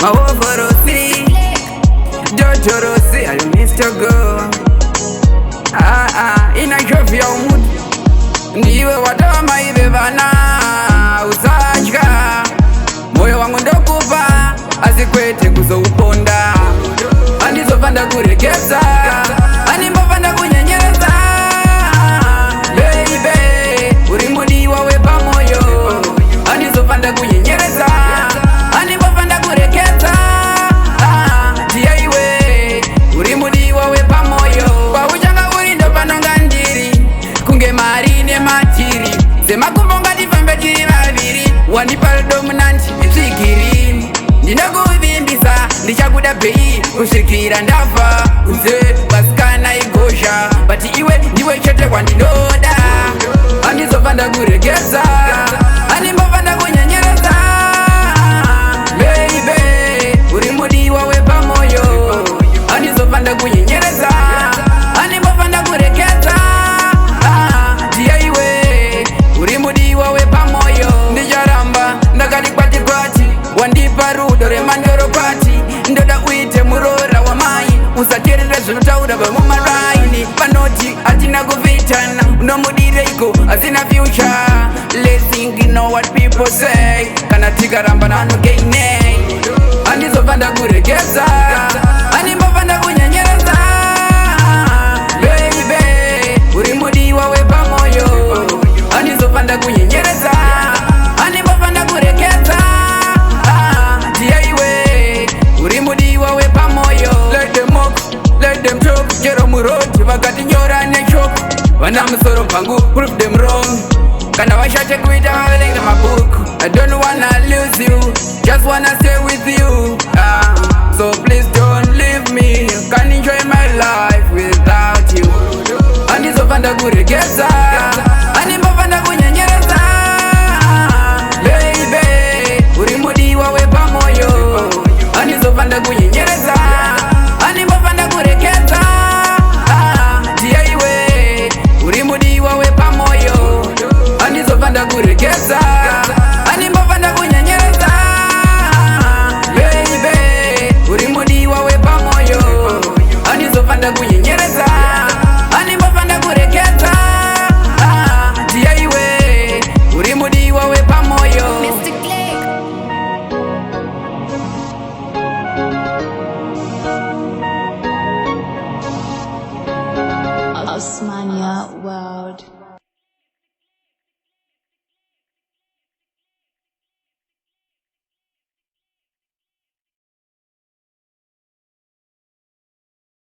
Mawovo Rossi, Jojo Rossi, are you Mr. Go? Inachofia umutu ndiwe watoa maive vana usachka moyo wangu ndokupa asikwete kuzouponda andizopanda kurekeza animbopanda kunyenyereza baby urimudiwa wepa moyo andizopanda kunyenyereza animbopanda kurekeza tiaiwe urimudiwa wepa moyo kwa uchanga uri ndopanonga ndiri kunge mari nematiri semakumbonga tifambe tiri vaviri wandiparudo munanti tsvigiri ndinokuvimbisa ndichakuda pei kusvikira ndafa uze vasikana igozha bati iwe ndiwe chete kwandinoda andizopanda kuregeza animbopanda kunyenyereza baby uri mudiwa wepa moyo andizopanda kunyenyereza animbopanda kuregeza ndiaiwe uri mudiwa wepa moyo ndicharamba ndakati kwati wandipa rudo remandorokwati ndoda uite murora wamai usateerere zvinotaura vemumaraini vanoti hatina kuvitana unomudireiko asina future. Let's think you know what people say kana tikaramba nanogainei andizopanda kuregeza animbopanda kunyenyereza baby uri mudiwa wepa moyo andizopanda kunyenyereza animbopanda kuregeza tiaiwe uri mudiwa wepa moyo. Let them mock, let them joke jero muroti vakatinyora neshoko vana musoro pangu prove them wrong kana vashate kuita vaverenga mabhuku I don't wanna lose you just wanna stay with you